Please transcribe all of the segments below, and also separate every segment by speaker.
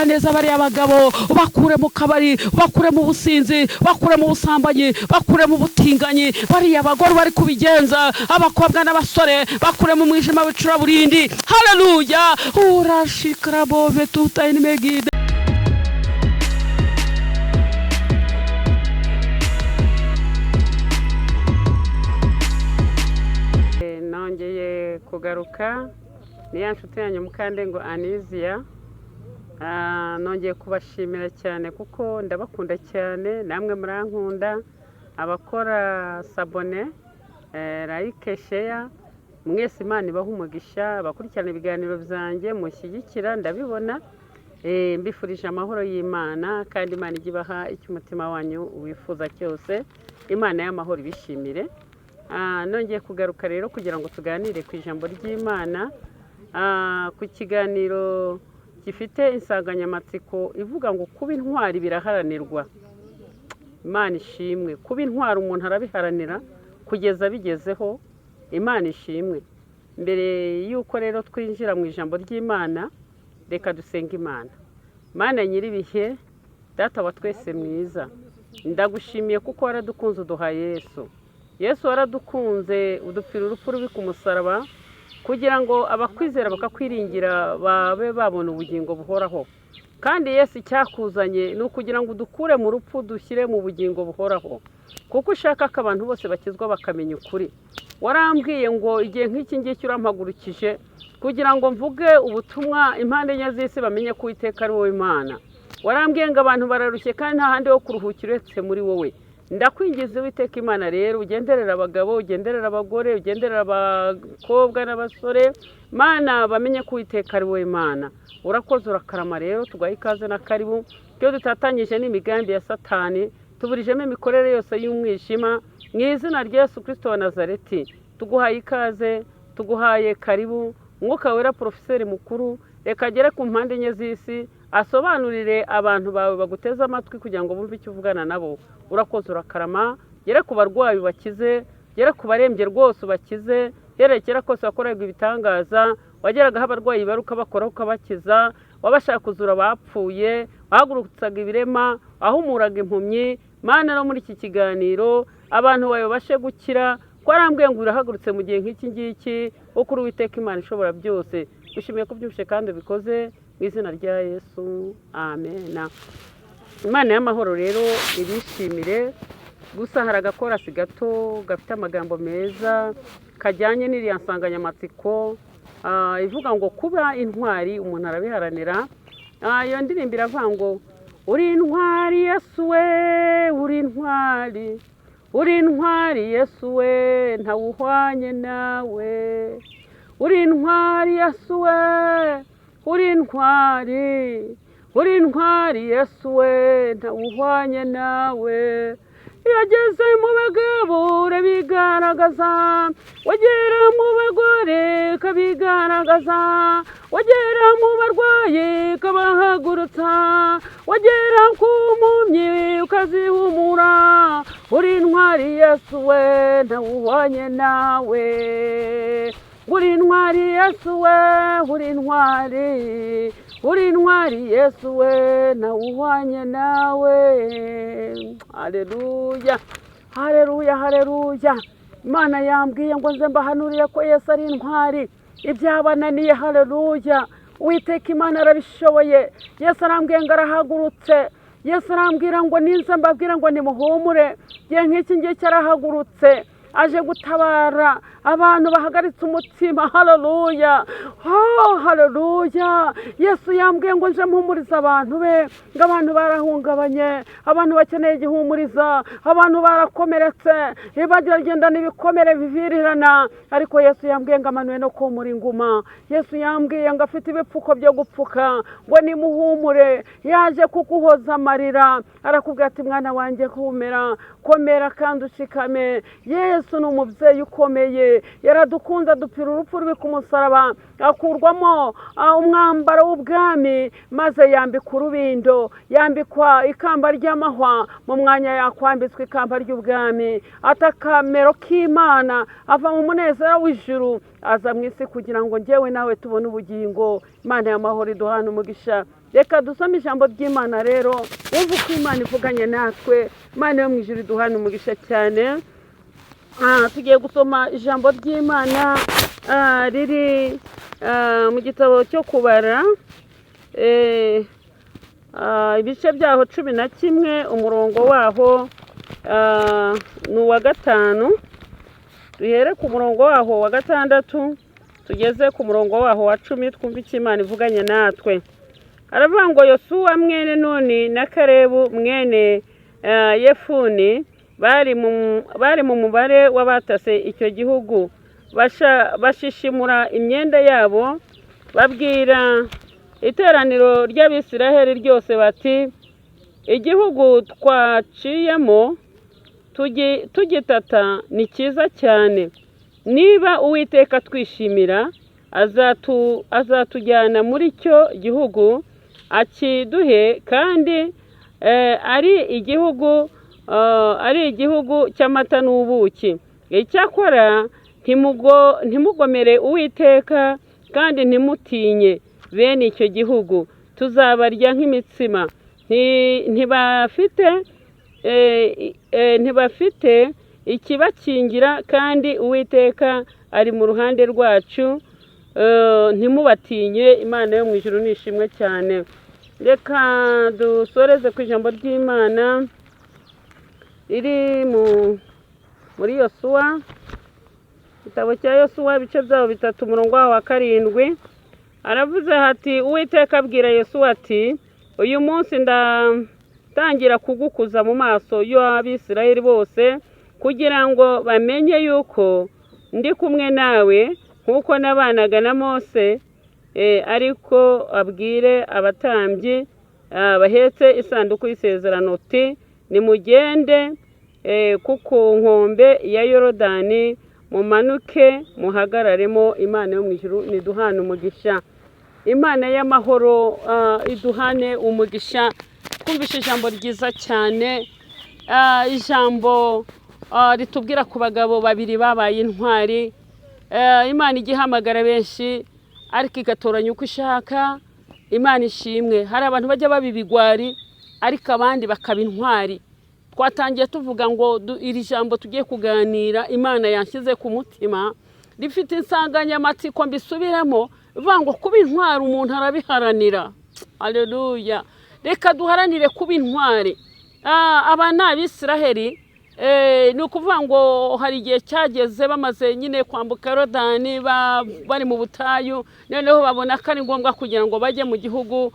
Speaker 1: girira neza bari abagabo bakure mu kabari bakure mu businzi bakure mu busambanyi bakure mu butinganyi bari abagore bari kubigenza abakobwa n'abasore bakure mu mwijima w'icuraburindi haleluya urashikara bove tutayini megide nongeye kugaruka ni ya nshuti yanyu Mukandengo Anizia nongeye kubashimira cyane kuko ndabakunda cyane namwe murankunda abakora sabone like share mwese Imana ibaha umugisha abakurikirana ibiganiro byanjye mushyigikira ndabibona mbifurije amahoro y'Imana kandi Imana igibaha icyo umutima wanyu wifuza cyose Imana y'amahoro ibishimire nongeye kugaruka rero kugira ngo tuganire ku ijambo ry'Imana ku kiganiro gifite insanganyamatsiko ivuga ngo kuba intwari biraharanirwa. Imana ishimwe, kuba intwari umuntu arabiharanira kugeza bigezeho. Imana ishimwe. Mbere yuko rero twinjira mu ijambo ry'Imana, reka dusenga Imana. Mana nyiribihe, data wa twese mwiza, ndagushimiye kuko waradukunze uduha Yesu. Yesu waradukunze udupfira urupfu rubi ku musaraba kugira ngo abakwizera bakakwiringira babe babona ubugingo buhoraho. Kandi Yesu icyakuzanye ni ukugira ngo udukure mu rupfu dushyire mu bugingo buhoraho, kuko ushaka ko abantu bose bakizwa bakamenya ukuri. Warambwiye ngo igihe nk'iki ngiki urampagurukije kugira ngo mvuge ubutumwa impande enye z'isi bamenye ko Uwiteka ari wowe Imana. Warambwiye ngo abantu bararushye kandi nta handi ho kuruhukira uretse muri wowe. Ndakwingiza Uwiteka Imana rero ugenderera abagabo, ugenderera abagore, ugenderera abakobwa n'abasore, Mana bamenye ko Uwiteka ari wowe Imana. Urakoze urakarama rero tugaha ikaze na karibu. Iyo dutatanyije n'imigambi ya Satani, tuburijemo imikorere yose y'umwijima, mu izina rya Yesu Kristo wa Nazareti tuguhaye ikaze, tuguhaye karibu. Mwuka wera Profeseri mukuru reka agere ku mpande enye z'isi asobanurire abantu bawe baguteza amatwi kugira ngo bumve icyo uvugana nabo. Urakoze urakarama, gere ku barwayi bakize, gere ku barembye rwose bakize, herekera kose wakorerwa ibitangaza, wageragaho abarwayi baruka bakora ukabakiza, wabashaka kuzura bapfuye, wahagurutsaga ibirema, wahumuraga impumyi. Mana no muri iki kiganiro abantu bawe bashe gukira, ko arambwiye ngo urahagurutse mu gihe nk'iki ngiki uko Uwiteka Imana ishobora byose. Ushimiye ko byumvishe kandi bikoze mu izina rya Yesu, amen. Imana y'amahoro rero ibishimire. Gusa hari agakorasi gato gafite amagambo meza kajyanye n'iriya nsanganyamatsiko ivuga ngo kuba intwari umuntu arabiharanira. Iyo ndirimbo iravuga ngo uri intwari Yesu we, uri intwari, uri intwari Yesu we, ntawuhwanye nawe. Uri intwari Yesu we, uri intwari, uri intwari Yesu we, ntawuhwanye nawe. Yageze mu bagabo urabigaragaza, wagera mu bagore kabigaragaza, wagera mu barwayi kabahagurutsa, wagera ku mpumyi ukazihumura. Uri intwari Yesu we, ntawuhwanye nawe. Uri intwari Yesu we, uri intwari, uri intwari Yesu we, ntawuhwanye nawe. Haleluya, haleluya, haleluya. Imana yambwiye ngo nze mbahanurire ko Yesu ari intwari ibyabananiye. Haleluya. Uwiteka Imana arabishoboye. Yesu arambwiye ngo arahagurutse. Yesu arambwira ngo ninze mbabwira ngo nimuhumure. Gihe nk'iki ngiki arahagurutse aje gutabara abantu bahagaritse umutima. Haleluya, oh haleluya. Yesu yambwiye ngo nje mpumuriza abantu be, ngo abantu barahungabanye, abantu bakeneye igihumuriza, abantu barakomeretse, bagenda n'ibikomere bivirirana, ariko Yesu yambwiye ngo amanuye no kumura inguma. Yesu yambwiye ngo afite ibipfuko byo gupfuka, ngo nimuhumure, yaje kuguhoza amarira, arakubwira ati mwana wanjye humera, komera kandi ushikame. Yesu Yesu ni umubyeyi ukomeye, yaradukunze adupfira urupfu rwe ku musaraba, akurwamo umwambaro w'ubwami, maze yambikwa urubindo, yambikwa ikamba ry'amahwa, mu mwanya yakwambitswe ikamba ry'ubwami, atakamero k'Imana, ava mu munezero w'ijuru, aza mu isi kugira ngo njyewe nawe tubone ubugingo. Imana y'amahoro iduhane umugisha. Reka dusome ijambo ry'Imana rero, wumve uko Imana ivuganye natwe. Imana yo mu ijuru iduhane umugisha cyane. Tugiye gusoma ijambo ry'Imana riri mu gitabo cyo kubara, ibice byaho 11, umurongo waho ni uwa 5. Duhere ku murongo waho wa 6 tugeze ku murongo waho wa 10, twumve icyo Imana ivuganye natwe. Aravuga ngo Yosuwa mwene Nuni na Kalebu mwene Yefuni bari mu mubare w'abatase icyo gihugu, bashishimura imyenda yabo, babwira iteraniro ry'Abisiraheli ryose bati, igihugu twaciyemo tugitata ni cyiza cyane. Niba Uwiteka twishimira, azatujyana muri cyo gihugu akiduhe, kandi ari igihugu cy'amata n'ubuki. Icyakora ntimugomere Uwiteka kandi ntimutinye bene icyo gihugu, tuzabarya nk'imitsima. Ntibafite ikibakingira, kandi Uwiteka ari mu ruhande rwacu, ntimubatinye. Imana yo mu ijuru nishimwe cyane. Reka dusoreze ku ijambo ry'Imana riri muri Yosuwa, igitabo cya Yosuwa, ibice byaho 3, umurongo wa 7. Aravuze hati, Uwiteka abwira Yosuwa ati, uyu munsi ndatangira kugukuza mu maso y'Abisirayeli bose, kugira ngo bamenye yuko ndi kumwe nawe nk'uko nabanaga na Mose. Ariko abwire abatambyi bahetse isanduku y'isezerano uti, nimugende ku nkombe ya Yorodani, mumanuke muhagararemo. Imana yo mu ijuru niduhane umugisha. Imana y'amahoro iduhane umugisha. Twumvishe ijambo ryiza cyane, ijambo ritubwira ku bagabo babiri babaye intwari. Imana igihamagara benshi ariko igatoranya uko ishaka. Imana ishimwe. Hari abantu bajya babibigwari ariko abandi bakaba intwari. Twatangiye tuvuga ngo iri jambo tugiye kuganira Imana yanshyize ku mutima, rifite insanganyamatsiko mbisubiramo, bivuga ngo kuba intwari umuntu arabiharanira. Haleluya. Reka duharanire kuba intwari. Aba ni Abisiraheli. Ni ukuvuga ngo hari igihe cyageze bamaze nyine kwambuka Yorodani, bari mu butayu, noneho babona ko ari ngombwa kugira ngo bajye mu gihugu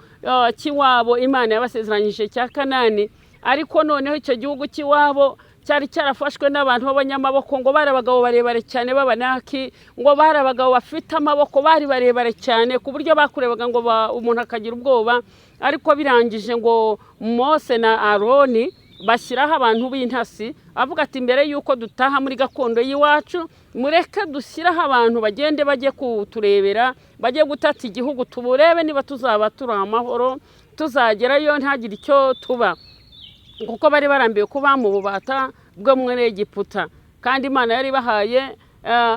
Speaker 1: cy'iwabo Imana yabasezeranyije cya Kanani. Ariko noneho icyo gihugu cy'iwabo cyari cyarafashwe n'abantu b'abanyamaboko, ngo bari abagabo barebare cyane b'Abanaki, ngo bari abagabo bafite amaboko, bari barebare cyane ku buryo bakurebaga ngo umuntu akagira ubwoba. Ariko birangije ngo Mose na Aroni bashyiraho abantu b'intasi, avuga ati, mbere yuko dutaha muri gakondo y'iwacu, mureke dushyiraho abantu bagende bajye kuturebera, bajye gutata igihugu, tuburebe niba tuzaba turi amahoro, tuzagerayo ntagire icyo tuba. Kuko bari barambiwe kuba mu bubata bwo muri Egiputa, kandi Imana yari bahaye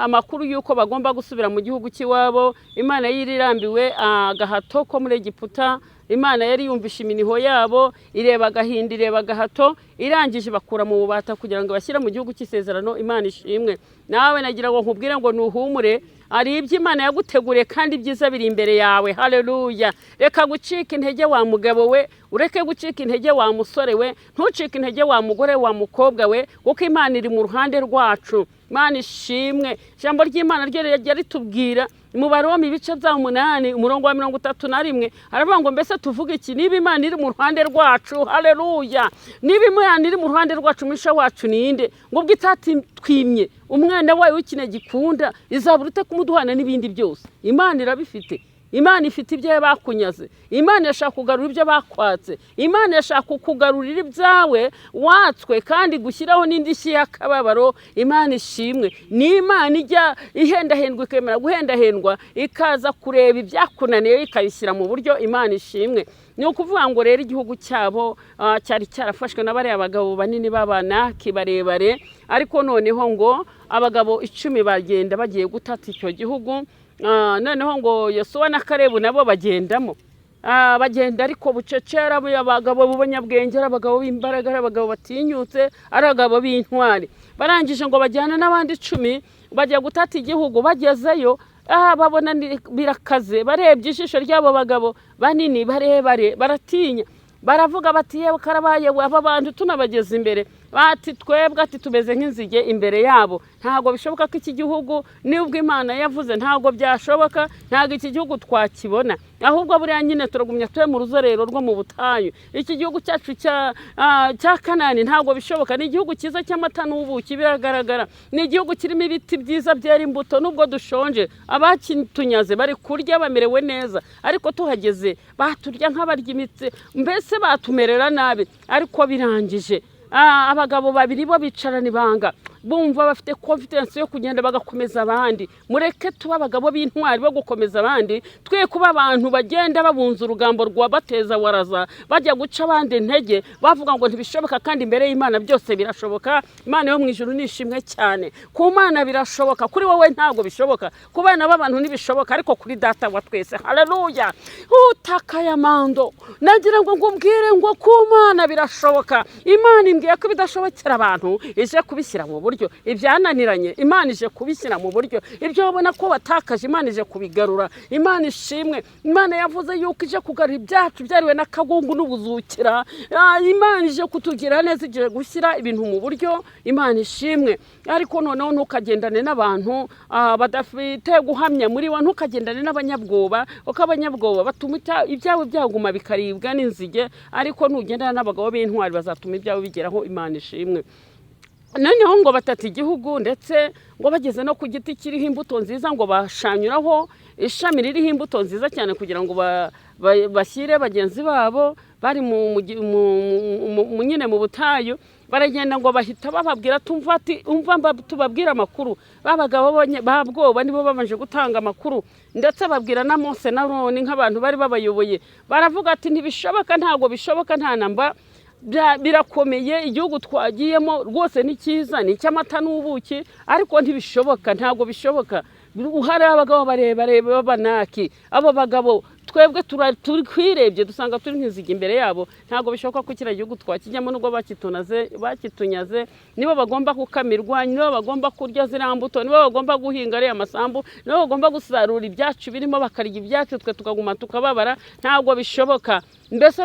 Speaker 1: amakuru yuko bagomba gusubira mu gihugu cy'iwabo. Imana yari irambiwe agahato ko muri Egiputa. Imana yari yumvisha iminiho yabo, ireba agahinda, ireba agahato, irangije bakura mu bubata kugira ngo bashyire mu gihugu cy'isezerano. Imana ishimwe. Nawe nagira ngo nkubwire ngo nuhumure, ari ibyo Imana yaguteguriye kandi ibyiza biri imbere yawe. Haleluya. Reka gucika intege wa mugabo we, ureke gucika intege wa musore we, ntucike intege wa mugore wa mukobwa we, kuko Imana iri mu ruhande rwacu. Imana ishimwe. Ijambo ry'Imana ryo rijya ritubwira mu Baroma ibice bya 8 umurongo wa 31, aravuga ngo mbese tuvuge iki? Niba Imana iri mu ruhande rwacu, haleluya, niba Imana iri mu ruhande rwacu, mwisha wacu ninde? ngo ubwo itatwimye umwana wayo w'ikine gikunda, izabura ute kumuduhana n'ibindi byose? Imana irabifite. Imana ifite ibyo bakunyaze, Imana yashaka kugarura ibyo bakwatse, Imana yashaka kukugarurira ibyawe watswe kandi gushyiraho n'indishyi y'akababaro. Imana ishimwe. Ni Imana ijya ihendahendwa ikemera guhendahendwa ikaza kureba ibyakunaniye ikabishyira mu buryo. Imana ishimwe. Ni ukuvuga ngo rero igihugu cyabo cyari cyarafashwe na bariya abagabo banini babana kibarebare, ariko noneho ngo abagabo 10 bagenda bagiye gutata icyo gihugu. Noneho ngo Yosuwa na Kalebu nabo bagendamo, bagenda ariko bucecera. Abagabo b'abanyabwenge, abagabo b'imbaraga, abagabo batinyutse, abagabo b'intwari. Barangije ngo bajyana n'abandi 10 bajya gutata igihugu. Bagezeyo babona birakaze, barebye ijisho ry'abo bagabo banini barebare, baratinya, baravuga bati yewe karabaye aba bantu tunabageze imbere. Bati twebwe ati tumeze nk'inzige imbere yabo. Ntago bishoboka ko iki gihugu nubwo Imana yavuze ntago byashoboka, ntago iki gihugu twakibona, ahubwo buriya nyine turagumya tuye mu ruzerero rwo mu butayu. Iki gihugu cyacu cya Kanani ntago bishoboka. Ni igihugu cyiza cy'amata n'ubuki biragaragara, ni igihugu kirimo ibiti byiza byera imbuto. Nubwo dushonje abakitunyaze bari kurya bamerewe neza, ariko tuhageze baturya nk'abarya imitsi, mbese batumerera nabi. Ariko birangije abagabo babiri bo bicarana ibanga, bumva bafite confidence yo kugenda bagakomeza abandi. Mureke tuba abagabo b'intwari bo gukomeza abandi, twe kuba abantu bagenda babunza urugambo rwa bateza waraza bajya guca abandi intege bavuga ngo ntibishoboka, kandi imbere y'Imana byose birashoboka. Imana yo mu ijuru nishimwe cyane. Ku Mana birashoboka, kuri wowe ntago bishoboka, ku bana b'abantu ntibishoboka, ariko kuri data wa twese. Haleluya. Utakayamando nagira ngo ngumbwire ngo ku Mana birashoboka. Imana imbwiye ko bidashobokera abantu ije kubishyira mu buryo. Ibyananiranye Imana ije kubishyira mu buryo. Ibyo babona ko batakaje Imana ije kubigarura. Imana ishimwe. Imana yavuze yuko ije kugarura ibyacu byariwe n'akagungu n'ubuzukira. Imana ije kutugira neza, ije gushyira ibintu mu buryo. Imana ishimwe. Ariko noneho ntukagendane n'abantu badafite guhamya muri wa, ntukagendane n'abanyabwoba, uko abanyabwoba batuma ibyawe byaguma bikaribwa n'inzige, ariko nugendana n'abagabo b'intwari bazatuma ibyawe bigeraho. Imana ishimwe. Noneho ngo batata igihugu, ndetse ngo bageze no ku giti kiriho imbuto nziza, ngo bashanyuraho ishami ririho imbuto nziza cyane kugira ngo bashyire bagenzi babo bari nyine mu butayu. Baragenda ngo bahita bababwira umva tubabwira amakuru. Babagabo babwoba nibo babanje gutanga amakuru, ndetse babwira na Mose na Aroni nk'abantu bari babayoboye. Baravuga ati ntibishoboka, ntago bishoboka, nta namba, birakomeye. Igihugu twagiyemo rwose ni cyiza, ni cy'amata n'ubuki, ariko ntibishoboka, ntago bishoboka. Uhari abagabo barebare b'abanaki, abo bagabo twebwe turi kwirebye dusanga turi nk'inzige imbere yabo. Ntago bishoboka ko kira gihugu twakijyamo, nubwo bakitunyaze. Nibo bagomba kukamirwa, nibo bagomba kurya zirambuto, nibo bagomba guhinga ari amasambu, nibo bagomba gusarura ibyacu birimo bakarya ibyacu, twe tukaguma tukababara. Ntago bishoboka. Mbese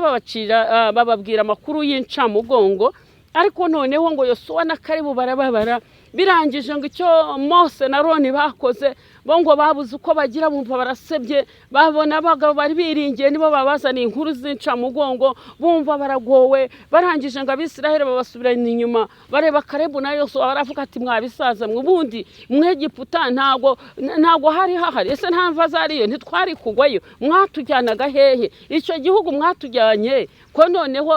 Speaker 1: bababwira amakuru y'incamugongo. Ariko noneho ngo Yosuwa na Kalebu barababara. Birangije ngo icyo Mose na Aroni bakoze, bo ngo babuze uko bagira, bumva barasebye. Babona abagabo bari biringiye nibo babazaniye inkuru z'incamugongo, bumva baragowe. Barangije ngo Abisiraheli babasubirana inyuma, bareba Kalebu na Yosuwa baravuga ati mwabisaza mwe, ubundi Mwegiputa ntago hari hahari, ese nta mva zariyo ntitwari kugwayo, mwatujyanaga hehe? Icyo gihugu mwatujyanye ko noneho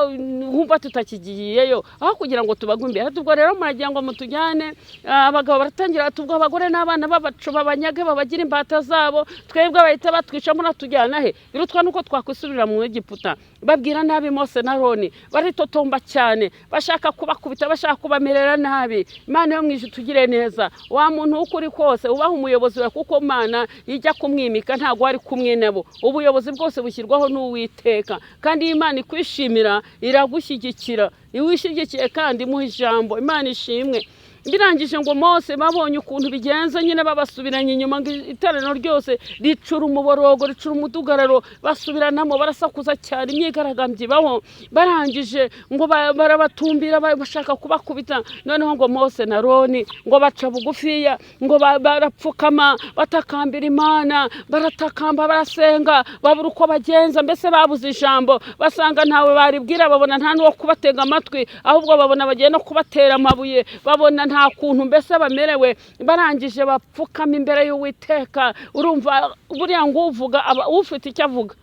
Speaker 1: wumva tutakigiyeyo, aho kugira ngo tubagumbe. Ubwo rero muragira ngo mutujyane. Abagabo baratangira ati ubwo abagore n'abana babacu babanyage babagira imbata zabo, twebwe bahita batwica muratujyana he? Birutwa nuko twakwisubirira mu Egiputa. Babwira nabi Mose na Aroni, baritotomba cyane, bashaka kubakubita, bashaka kubamerera nabi. Imana yo mwije tugire neza. Wa muntu ukuri kose ubaha umuyobozi we, kuko Imana ijya kumwimika ntago ari kumwe nabo. Ubuyobozi bwose bushyirwaho n'Uwiteka, kandi Imana ikwishimira iragushyigikira. Iwishigikiye kandi muha ijambo. Imana ishimwe. Birangije ngo Mose babonye ukuntu bigenze nyine babasubiranye inyuma, ngo iteraniro ryose ricura umuborogo, ricura umudugararo, basubiranamo barasakuza cyane, imyigaragambyo ibaho. Barangije ngo barabatumbira bashaka kubakubita. Noneho ngo Mose na Aroni ngo baca bugufiya, ngo barapfukama batakambira Imana, baratakamba barasenga, babura uko bagenza. Mbese babuze ijambo, basanga ntawe baribwira, babona nta n'uwo kubatega amatwi, ahubwo babona bagiye no kubatera amabuye, babona nta kuntu mbese bamerewe barangije bapfukama imbere y'Uwiteka. Urumva buriya ngo uvuga ufite icyo avuga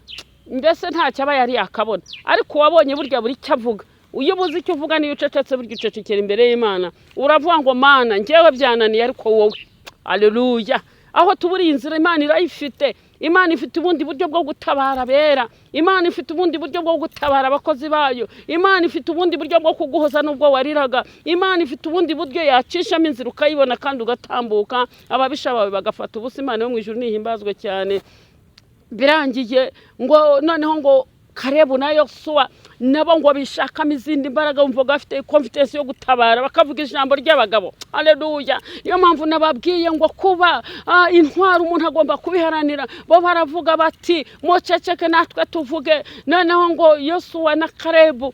Speaker 1: mbese ntacyo aba yari yakabona, ariko wabonye burya buri icyo avuga. Iyo ubuze icyo uvuga niyo ucecetse burya ucecekera imbere y'Imana, uravuga ngo Mana njyewe byananiye ariko wowe. Haleluya. Aho tuburi inzira Imana irayifite. Imana ifite ubundi buryo bwo gutabara bera. Imana ifite ubundi buryo bwo gutabara abakozi bayo. Imana ifite ubundi buryo bwo kuguhoza nubwo wariraga. Imana ifite ubundi buryo yacishamo inzira ukayibona kandi ugatambuka, ababisha bawe bagafata ubusa. Imana yo mu ijuru nihimbazwe cyane. Birangiye ngo noneho ngo Karebu na Yosuwa nabo ngo bishakamo izindi mbaraga, umvuga bafite confidence yo gutabara bakavuga ijambo ry'abagabo. Haleluya. Iyo mpamvu nababwiye ngo kuba intwaro umuntu agomba kubiharanira. Bo baravuga bati moceceke natwe tuvuge. Noneho ngo Yosuwa na Karebu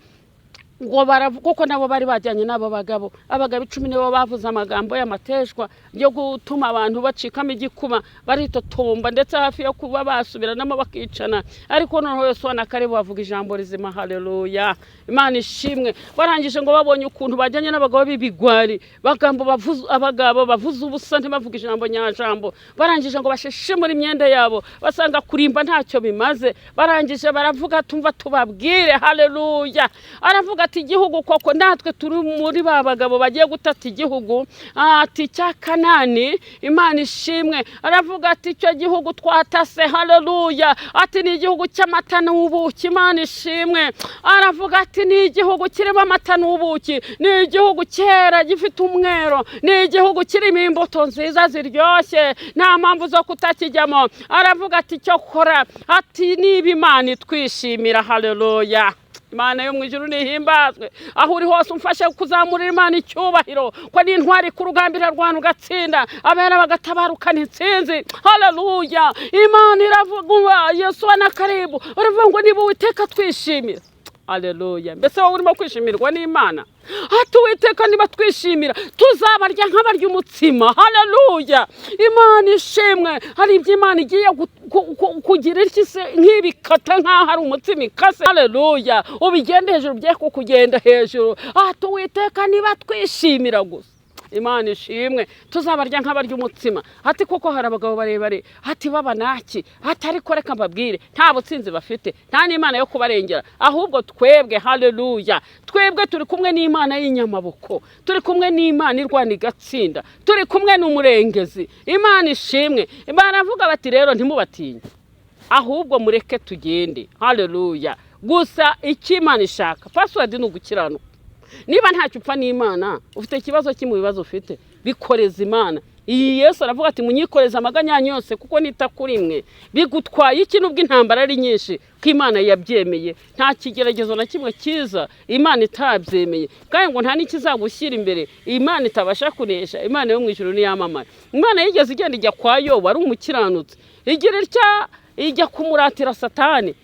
Speaker 1: ngo baravuga kuko nabo bari bajyanye nabo bagabo. Abagabo 10 nibo bavuze amagambo y'amateshwa yo gutuma abantu bacikamo igikuba, baritotomba ndetse hafi yo kuba basubiranamo bakicana. Ariko noneho Yosuwa na Karebu bavuga ijambo rizima. Haleluya. Imana ishimwe. Barangije ngo babonye ukuntu bajyanye n'abagabo b'ibigwari, bagambo bavuze abagabo bavuze ubusa ntibavuga ijambo nyajambo. Barangije ngo bashishimura imyenda yabo, basanga kurimba ntacyo bimaze. Barangije baravuga tumva tubabwire. Haleluya. Aravuga ati igihugu koko natwe turi muri babagabo bagiye gutata igihugu ati cya Kanani. Imana ishimwe. Aravuga ati icyo gihugu twatase. Haleluya. Ati ni igihugu cy'amata n'ubuki. Imana ishimwe. Aravuga ati ni igihugu kirimo amata n'ubuki, ni igihugu cyera gifite umwero, ni igihugu kirimo imbuto nziza ziryoshye, nta mpamvu zo kutakijyamo. Aravuga ati cyo kora ati niba Imana twishimira. Haleluya. Imana yo mu ijuru nihimbazwe. Aho uri hose umfashe kuzamurira Imana icyubahiro, ko ni intwari ku rugambira rwanu gatsinda, abera bagatabarukana intsinzi. Haleluya. Imana iravuga Yosuwa na Karebu uravuga ngo niba Uwiteka twishimira. Haleluya. Mbese wowe urimo kwishimirwa n'Imana? Ati Uwiteka niba twishimira tuzabarya nk'abarya umutsima. Haleluya. Imana ishimwe. Hari ibyo Imana igiye kugira ikise nk'ibikata nk'aho ari umutsima ikase. Haleluya. Ubigende hejuru bye kugenda hejuru. Ati Uwiteka niba twishimira gusa. Imana ishimwe tuzabarya nk'abarya umutsima. Ati koko hari abagabo barebare, ati baba naki, ati ariko reka mbabwire nta butsinzi bafite, nta n'Imana yo kubarengera, ahubwo twebwe. Haleluya. Twebwe turi kumwe n'Imana y'inyamaboko, turi kumwe n'Imana irwana igatsinda, turi kumwe n'umurengezi. Imana ishimwe. Baravuga bati rero ntimubatinye, ahubwo mureke tugende. Haleluya. Gusa icyo Imana ishaka password ni ugukiranuka. Niba ntacyo upfa n'Imana, ufite ikibazo kimwe bibazo ufite, bikoreza Imana. Iyi Yesu aravuga ati munyikoreza amaganya yose kuko nita kuri mwe. Bigutwaye iki nubwo intambara ari nyinshi, ko Imana yabyemeye. Nta kigeragezo na kimwe kiza Imana itabyemeye, kandi ngo nta n'ikizagushyira imbere Imana itabasha kunesha. Imana yo mu ijuru ni yamamara. Imana yigeze igenda ijya kwa Yobu ari umukiranutsi, igira itya ijya kumuratira Satani.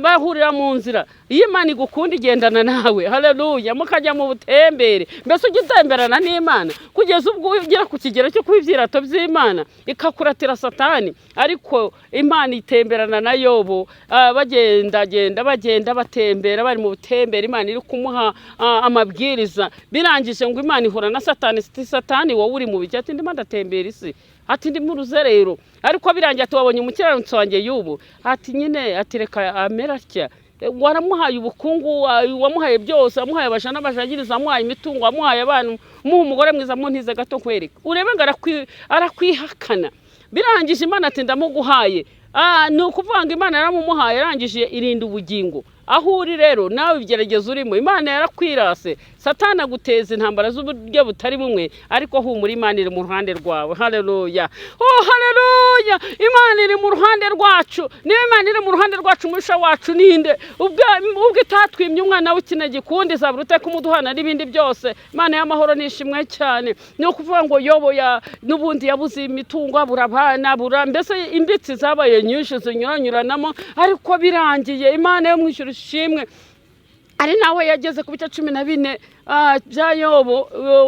Speaker 1: Bahurira mu nzira. Iyo Imana igukunda igendana nawe. Haleluya. Mukajya mu butembere. Mbese ugitemberana n'Imana kugeza ubwo ugera ku kigero cyo kubivyirato by'Imana ikakuratira Satani. Ariko Imana itemberana na Yobu, bagenda batembera bari mu butembere. Imana iri kumuha amabwiriza. Birangije ngo Imana ihura na Satani. Satani wowe uri mu bijya ati ndimo ndatembera isi, ati ndi mu ruzerero. Ariko birangiye ati wabonye umukiranutsi wanjye Yobu, ati nyine ati reka ameratya. Waramuhaye ubukungu, wamuhaye byose, wamuhaye abashana bashagiriza, wamuhaye imitungo, wamuhaye abantu, muha umugore mwiza muntize gato kwereka. Urebe ngo arakwihakana. Birangije Imana ati ndamuguhaye. Ni ukuvuga ngo Imana yaramumuhaye, yarangije irinda ubugingo. Aho uri rero nawe ibigeragezo urimo, Imana yarakwirase. Satani aguteza intambara z'uburyo butari bumwe, ariko humura Imana iri mu ruhande rwawe. Haleluya. Oh haleluya. Imana iri mu ruhande rwacu. Niyo Imana iri mu ruhande rwacu, umusha wacu ninde? Ubwo itatwimye umwana w'ikinege kundi zaburute kumuduhana n'ibindi byose. Imana y'amahoro nishimwe cyane. Ni ukuvuga ngo Yobo n'ubundi yabuze imitungo, abura mbese imbitsi zabaye nyinshi zinyuranyuranamo, ariko birangiye Imana yo mu ijuru ishimwe ari nawe yageze ku bice 14 bya Yobu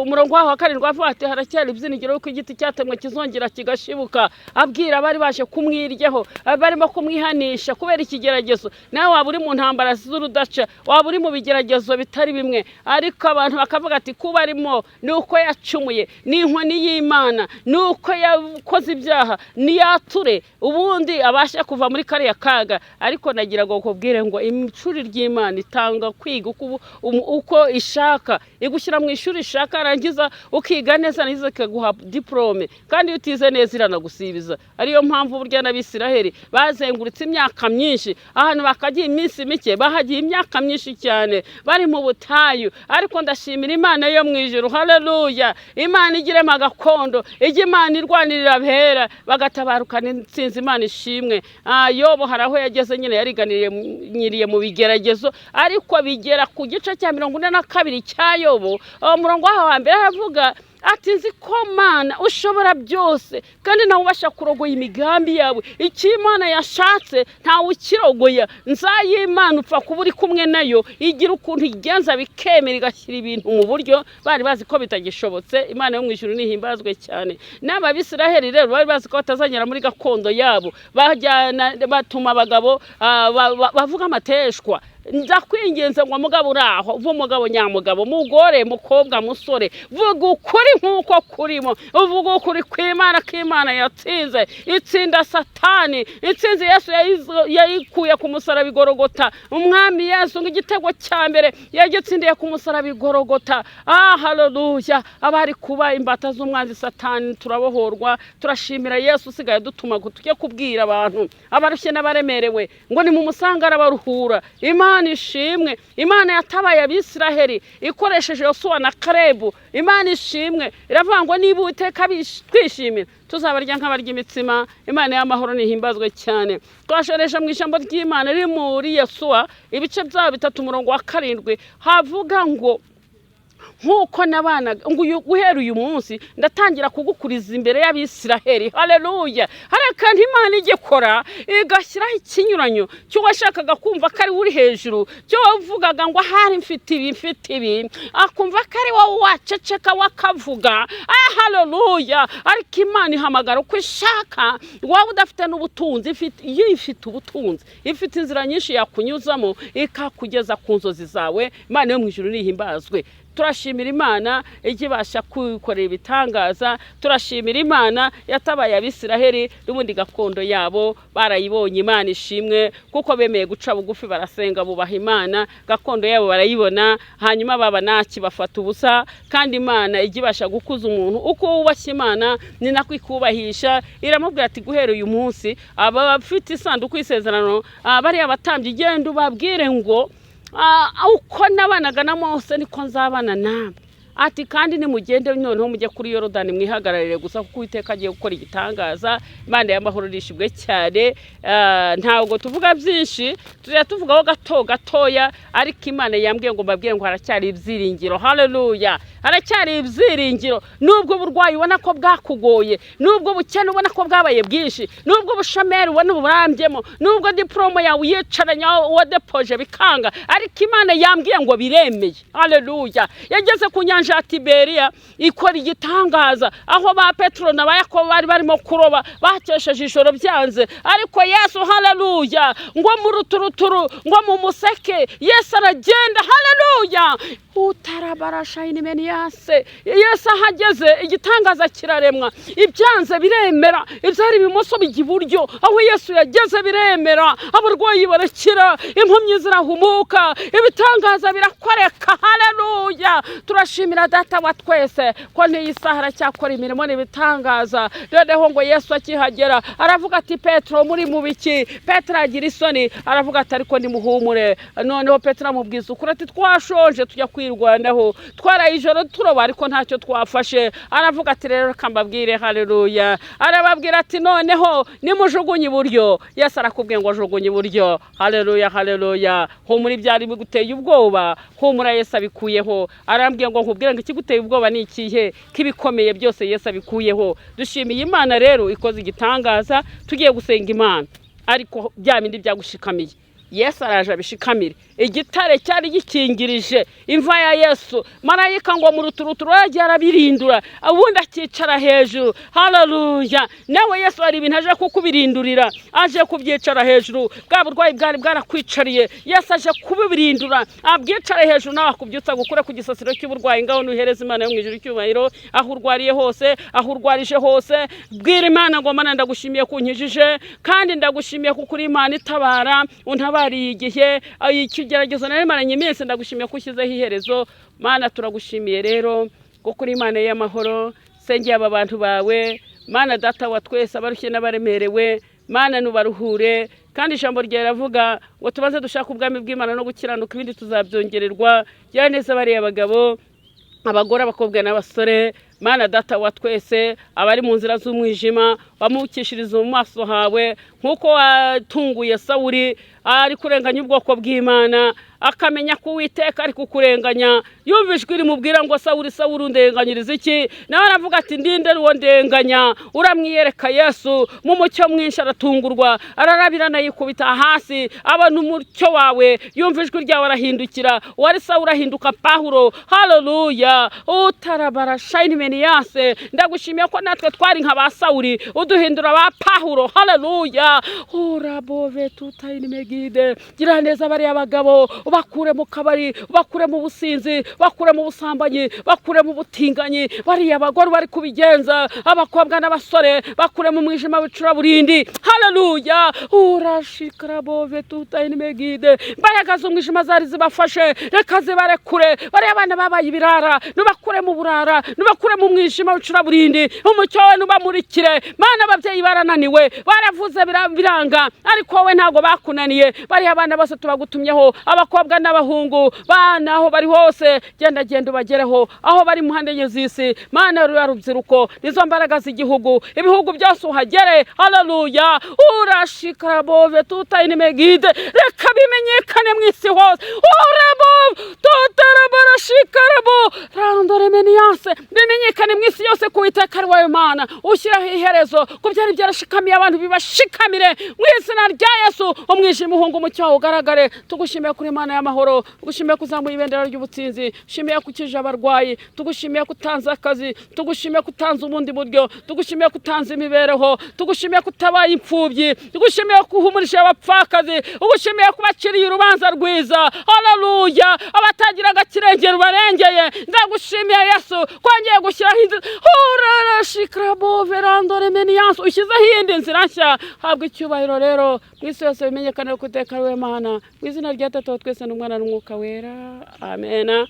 Speaker 1: umurongo wa 7 avuga ati haracyari ibyiringiro ko igiti cyatemwe kizongera kigashibuka, abwira abari baje kumwiryeho barimo kumwihanisha kubera ikigeragezo. Nawe waba uri mu ntambara z'urudaca, waba uri mu bigeragezo bitari bimwe, ariko abantu bakavuga ati kuba arimo nuko yacumuye, ni inkoni y'Imana, nuko yakoze ibyaha, ni yature ubundi abasha kuva muri kariya kaga. Ariko nagira ngo kubwire ngo imicuri ry'Imana itanga kwiga uko ishaka, igushyira mu ishuri ishaka, arangiza ukiga neza nize kaguha diplome, kandi utize neza iranagusibiza. Ariyo mpamvu burya n'Abisiraheli bazengurutse imyaka myinshi, ahantu bakagiye iminsi mike bahagiye imyaka myinshi cyane bari mu butayu. Ariko ndashimira Imana yo mu ijuru, haleluya. Imana igirema gakondo, Imana irwanirira abera bagatabarukana intsinzi. Imana ishimwe. Yobo haraho yageze nyine yariganiriye mu bigeragezo, ariko bigera ku gice cya 42 cya Yobo umurongo wa mbere aravuga ati nzi ko Mana ushobora byose kandi nawe ubasha kurogoya imigambi yawe. Iki Imana yashatse ntawe ukirogoya. Nzayimana upfa kuba uri kumwe nayo, igira ukuntu igenza bikemera igashyira ibintu mu buryo bari bazi ko bitagishobotse. Imana yo mu ijuru nihimbazwe cyane. N'Abisiraheli rero bari bazi ko batazanyera muri gakondo yabo, bajyana batuma abagabo bavuga amateshwa. Ndakwingenze ngo mugabo uraho, umugabo nyamugabo, mugore, mukobwa, musore, vuga ukuri nkuko kurimo, uvuga ukuri kw'Imana, k'Imana yatsinze, itsinda Satani, itsinze Yesu yayikuye ku musaraba Igorogota. Umwami Yesu ng'igitego cya mbere yagitsindiye ku musaraba Igorogota. Haleluya. Abari kuba imbata z'umwanzi Satani turabohorwa. Turashimira Yesu usigaye dutuma tujye kubwira abantu abarushye n'abaremerewe ngo ni mu musangara baruhura. Imana ishimwe. Imana yatabaye Abisiraheli ikoresheje Yosuwa na Kalebu. Imana ishimwe. Iravuga ngo niba Uwiteka twishimira tuzabarya nk'abarya imitsima. Imana y'amahoro nihimbazwe cyane. Twashoreje mu ijambo ry'Imana riri muri Yosuwa ibice bya 3 umurongo wa 7 havuga ngo nkuko nabanaga ngo guhera uyu munsi ndatangira kugukuriza imbere y'Abisiraheli. Haleluya. Harakandi Imana igikora igashyiraho ikinyuranyo cyo washakaga kumva ko ari uri hejuru, cyo wavugaga ngo ahari mfite ibi akumva ko ari wowe waceceka wakavuga. Haleluya. Ariko Imana ihamagara uko ishaka. Wowe udafite n'ubutunzi ifite ubutunzi, ifite inzira nyinshi yakunyuzamo ikakugeza ku nzozi zawe. Imana yo mu ijuru nihimbazwe. Turashimira Imana igibasha kwikorera ibitangaza. Turashimira Imana yatabaye Abisiraheli n'ubundi gakondo yabo barayibonye. Imana ishimwe kuko bemeye guca bugufi barasenga bubaha Imana, gakondo yabo barayibona, hanyuma baba naki bafata ubusa. Kandi Imana igibasha gukuza umuntu uko wubashye Imana ni nako ikubahisha. Iramubwira ati guhera uyu munsi abafite isanduku y'isezerano bari abatambye igenda ubabwire ngo uko nabanaga na Mose niko nzabana namwe. Ati kandi nimugende noneho mujye kuri Yorodani mwihagararire gusa kuko Uwiteka agiye gukora igitangaza. Imana y'amahoro rishibwe cyane. Ntabwo tuvuga byinshi, tujya tuvugaho gatoya, ariko Imana yambwiye ngo mbabwire ngo haracyari ibyiringiro. Haleluya. Haracyari ibyiringiro. Nubwo burwayi ubona ko bwakugoye, nubwo bukene ubona ko bwabaye bwinshi, nubwo bushomeri ubona burambyemo, nubwo diplome yawe yicaranye wa depoje bikanga, ariko Imana yambwiye ngo biremeye. Haleluya. Yageze ku nyanja ya Tiberiya ikora igitangaza, aho ba Petro na ba Yakobo bari barimo kuroba bakesheje ijoro byanze, ariko Yesu haleluya ngo mu ruturuturu ngo mu museke Yesu aragenda. Haleluya. Utarabarasha inimeniyase Yesu ahageze igitangaza kiraremwa, ibyanze biremera, ibyari bimoso bigiburyo, aho Yesu yageze biremera, abarwayi barakira, impumyi zirahumuka, ibitangaza birakoreka. Haleluya. Turashimira Data wa twese ko niyisahara cyakora imirimo n'ibitangaza. Noneho ngo Yesu akihagera aravuga ati Petro muri mubiki? Petro agira isoni aravuga ati ariko ndimuhumure. Noneho Petro amubwiza ukuri ati twashonje tujya kwirwanaho, twaraye ijoro turoba ariko ntacyo twafashe. Aravuga ati rero kambabwire. Haleluya. Arababwira ati noneho nimujugunye iburyo. Yesu arakubwiye ngo jugunye iburyo. Haleluya. Haleluya. Humura ibyari biguteye ubwoba, humura Yesu abikuyeho. Arambwiye ngo nkubwire ngo ikiguteye ubwoba ni ikihe, kibikomeye byose Yesu abikuyeho. Dushimiye Imana rero ikoze igitangaza. Tugiye gusenga Imana, ariko bya bindi byagushikamiye Yesu araje abishikamire. Igitare cyari gikingirije imva ya Yesu, marayika ngo mu ruturuturu yagiye arabirindura, ubundi akicara hejuru. Haleluya! Nawe Yesu ari ibintu aje kukubirindurira, aje kubyicara hejuru. Bwa burwayi bwari bwarakwicariye, Yesu aje kubirindura, abwicare hejuru nawe akubyutsa gukura ku gisasiro cy'uburwayi. Ngaho nuhereza Imana yo mu ijuru icyubahiro, aho urwariye hose, aho urwarije hose. Bwira Imana ngo Mana ndagushimiye kunkijije, kandi ndagushimiye kuko uri Imana itabara, untabariye igihe ikigeragezo nari maranye iminsi. Ndagushimiye ko ushyizeho iherezo. Mana turagushimiye rero kuko uri Imana y'amahoro. Sengeye aba bantu bawe Mana data wa twese, abarushye n'abaremerewe, Mana nubaruhure. Kandi ijambo rye ravuga ngo tubaze dushaka ubwami bw'Imana no gukiranuka, ibindi tuzabyongererwa. Gira neza bari abagabo, abagore, abakobwa n'abasore. Mana data wa twese, abari mu nzira z'umwijima bamukishiriza mu maso hawe, nkuko watunguye Sawuli ari kurenganya ubwoko bw'Imana, akamenya ko Uwiteka ari kukurenganya. Yumva ijwi rimubwira ngo Sawuli, Sawuli undenganyiriza iki? Nawe aravuga ati ndinde ruwo ndenganya. Uramwiyereka Yesu mu mucyo mwinshi, aratungurwa, ararabirana yikubita hasi, abona umucyo wawe. Yumva ijwi ryawe arahindukira, wari Sawuli ahinduka Pawulo. Haleluya! Utarabara shayini yase. Ndagushimiye ko natwe twari nka ba Sawuli, uduhindura ba Pawulo. Haleluya! Urabove tutayini megide. Gira neza bari abagabo, bakure mu kabari, bakure mu businzi, bakure mu busambanyi, bakure mu butinganyi. Bari abagore bari kubigenza, abakobwa n'abasore, bakure mu mwijima w'icuraburindi. Haleluya! Urashikara bove tutayini megide. Mbaraga z'umwijima zari zibafashe, reka zibarekure. Bari abana babaye ibirara, nubakure mu burara, nubakure mu mwijima w'icuraburindi. Umucyo wawe nubamurikire. Mana ababyeyi barananiwe, baravuze biranga, ariko wowe ntago bakunaniye. Bari abana bose tubagutumyeho, abakobwa n'abahungu, bana aho bari hose, genda ubagereho, aho bari muhande y'isi. Mana rubyiruko, nizo mbaraga z'igihugu, ibihugu byose uhagere. Haleluya! Urashikara bove tutayini megide. Reka bimenyekane mu isi hose. Urabo tutarabara shikarabo randore meniyase. Bimenyekane mu isi yose ku Uwiteka ari wowe Mana. Ushyiraho iherezo ku byari byarashikamiye abantu, bibashikamire mu izina rya Yesu. Umwijima uhunga, umucyo wawe ugaragare. Tugushimiye kuri Imana y'amahoro, tugushimiye kuzamuye ibendera ry'ubutsinzi, tugushimiye kukije abarwayi, tugushimiye kutanza akazi, tugushimiye kutanza ubundi buryo, tugushimiye kutanza imibereho, tugushimiye kutabaye imfubyi, tugushimiye kuhumurisha abapfakazi, tugushimiye kubaciriye urubanza rwiza. Haleluya! Abatagira agakirengero barengeye. Ndagushimiye Yesu kongeye gushyiraho inzira. Urashikara bove randore meniyase. Ushyizeho iyindi nzira nshya. Habwa icyubahiro rero mu isi yose, bimenyekane ko Uwiteka ari we Mana. Mu izina rya Data wa twese n'Umwana n'Umwuka wera. Amen.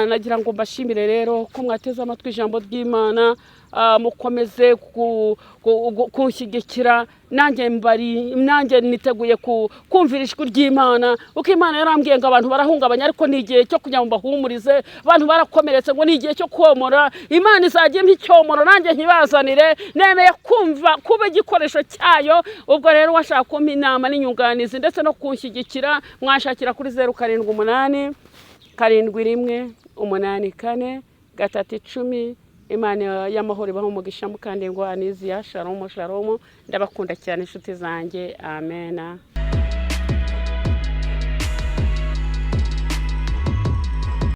Speaker 1: Nagira ngo mbashimire rero ko mwateze amatwi ijambo ry'Imana, mukomeze kunshyigikira. Nanjye niteguye kumvira ijwi ry'Imana, uko Imana yarambwiye ngo abantu barahungabanya, ariko ni igihe cyo kujya mu bahumurize. Abantu barakomeretse, ngo ni igihe cyo komora. Imana izajya impa icyomoro, nanjye nkibazanire. Nemeye kumva kuba igikoresho cyayo. Ubwo rero washaka kumpa inama n'inyunganizi ndetse no kunshyigikira, mwashakira kuri 078 7 1 8 4 3 10. Imana y'amahoro ibaho umugisha. Mukandengwa Aniziya. Shalom shalom. Ndabakunda cyane inshuti zanjye. Amen.